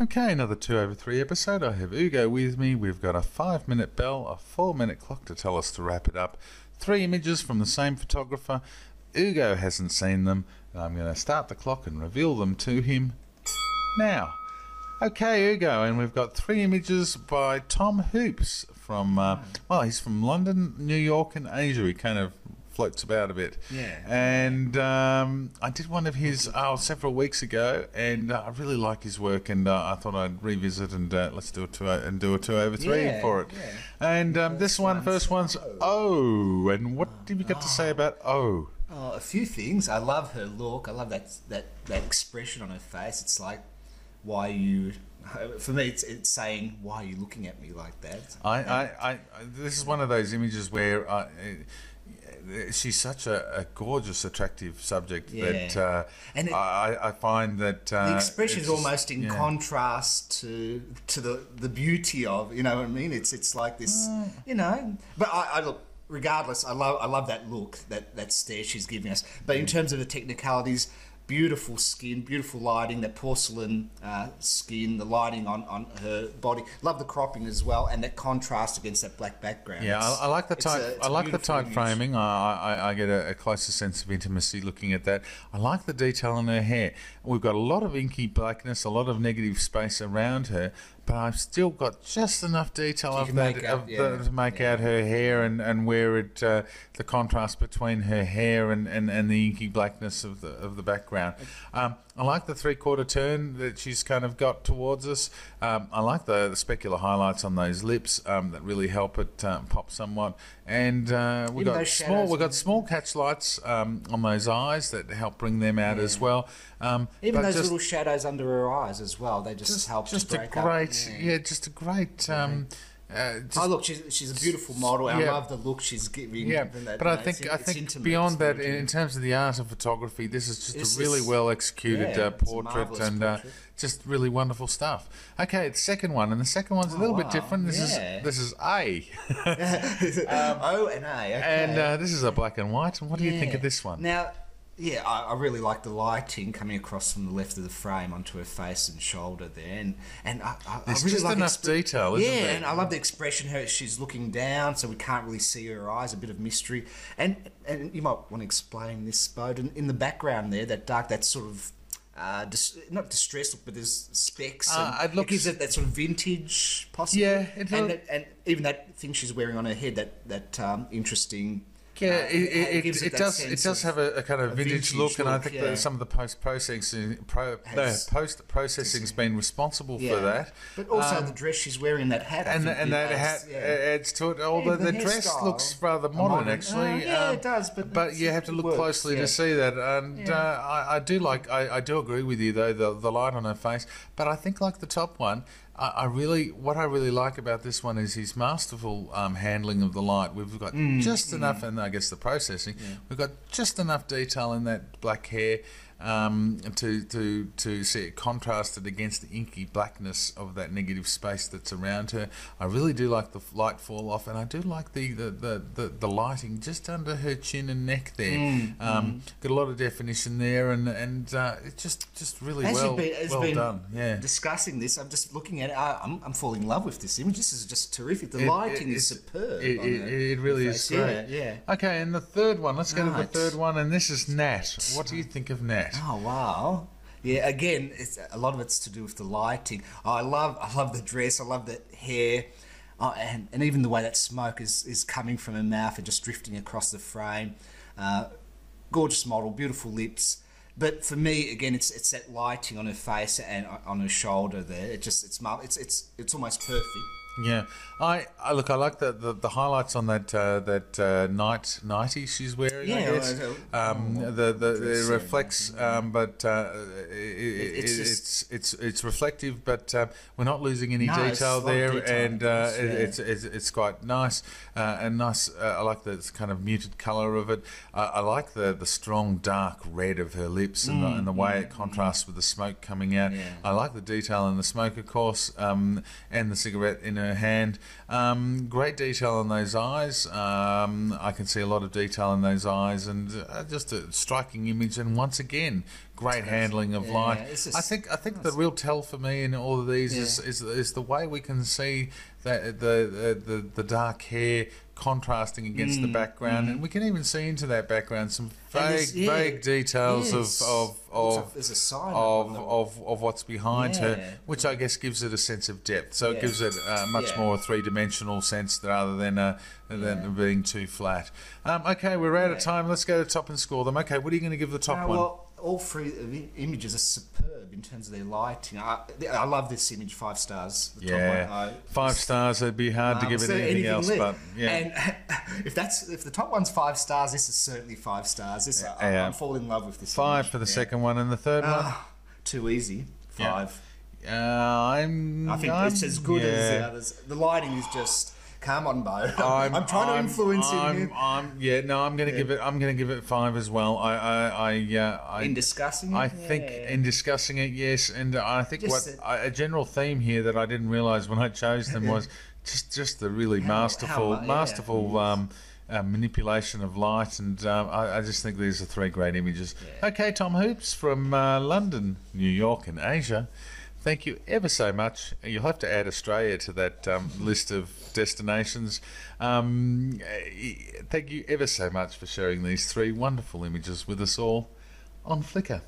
Okay, another 2 over 3 episode. I have Ugo with me. We've got a 5-minute bell, a 4-minute clock to tell us to wrap it up. 3 images from the same photographer. Ugo hasn't seen them. I'm going to start the clock and reveal them to him now. Okay, Ugo, and we've got 3 images by Tom.hoops from, well, he's from London, New York and Asia. He kind of floats about a bit. Yeah. And I did one of his several weeks ago, and I really like his work, and I thought I'd revisit and let's do a 2 over 3 for it. Yeah. And this first one's O. And what did you get to say about O? Oh, a few things. I love her look. I love that expression on her face. It's like, why you? For me, it's saying, why are you looking at me like that? This is one of those images where she's such a gorgeous, attractive subject that I find that the expression is almost in contrast to the beauty of, you know what I mean? It's like this, you know. But I look. Regardless, I love that look, that stare she's giving us. But in terms of the technicalities, beautiful skin, beautiful lighting, that porcelain skin, the lighting on her body. Love the cropping as well, and that contrast against that black background. Yeah, I like the tight. I like the tight framing. I get a closer sense of intimacy looking at that. I like the detail in her hair. We've got a lot of inky blackness, a lot of negative space around her, but I've still got just enough detail to make out her hair and where the contrast between her hair and the inky blackness of the background. I like the 3/4 turn that she's kind of got towards us. I like the specular highlights on those lips that really help it pop somewhat. And we've got small catch lights on those eyes that help bring them out as well. Even those little shadows under her eyes as well. They just help to break up. Just a great. Look, she's a beautiful model. And I love the look she's giving. Yeah, but I think beyond that, in terms of the art of photography, this is just a really well executed portrait, and just really wonderful stuff. Okay, the second one, and the second one's a little bit different. This is A. O and A. Okay. And this is a black and white. And what do you think of this one? Now, yeah, I really like the lighting coming across from the left of the frame onto her face and shoulder there, and I there's really just like enough detail, isn't there? Yeah, and I love the expression. She's looking down, so we can't really see her eyes. A bit of mystery, and you might want to explain this, Bodiiin. In the background there, that dark, that sort of not distressed look, but there's specks. It gives it that sort of vintage, possibly. Yeah, and even that thing she's wearing on her head, that interesting. Yeah, it does have a kind of vintage look, and I think that some of the post-processing's been responsible for that. But also the dress she's wearing, that hat, and that hat adds to it. Although the dress looks rather modern, actually. It does, but you have to look closely to see that. And I do agree with you though, the light on her face. But I think like the top one. What I really like about this one is his masterful handling of the light. We've got just enough, and I guess the processing. We've got just enough detail in that black hair to see it contrasted against the inky blackness of that negative space that's around her. I really do like the light fall off, and I do like the lighting just under her chin and neck there. Got a lot of definition there, and it's just really well done. Yeah. Discussing this, I'm just looking at it. I'm falling in love with this image. This is just terrific. The lighting is superb. It really is great. Yeah. Okay, and the third one. Let's go to the third one, and this is Nat. What do you think of Nat? Oh wow! Yeah, again, a lot of it's to do with the lighting. I love the dress. I love the hair, and even the way that smoke is coming from her mouth and just drifting across the frame. Gorgeous model, beautiful lips. But for me, again, it's that lighting on her face and on her shoulder there. It's almost perfect. Yeah, I like the highlights on that nightie she's wearing. I guess. It reflects, but it's reflective, but we're not losing any detail there, and it's quite nice and nice. I like the kind of muted colour of it. I like the strong dark red of her lips and the way it contrasts with the smoke coming out. I like the detail in the smoke, of course, and the cigarette in her her hand. Great detail on those eyes. I can see a lot of detail in those eyes, and just a striking image. And once again, great handling of light. I think the real tell for me in all of these is the way we can see that the dark hair contrasting against the background, and we can even see into that background some vague details of there's a sign of what's behind her, which I guess gives it a sense of depth. So it gives it a much more three-dimensional sense rather than being too flat. Okay, we're out of time. Let's go to the top and score them. Okay, what are you going to give the top one? Well, all three images are superb in terms of their lighting. I love this image, 5 stars. The top one, 5 stars. It'd be hard to give it anything else, but And if the top one's 5 stars, this is certainly 5 stars. I'm falling in love with this. 5 image. for the second one, and the third one. Too easy. 5. I think it's as good as the others. The lighting is just. Come on, Bo. I'm trying to influence you here. I'm going to give it. I'm going to give it 5 as well. In discussing it, I think in discussing it, yes, and I think a general theme here that I didn't realise when I chose them was just the really masterful manipulation of light, and I just think these are 3 great images. Okay, Tom Hoops from London, New York, and Asia. Thank you ever so much. You'll have to add Australia to that list of destinations. Thank you ever so much for sharing these 3 wonderful images with us all on Flickr.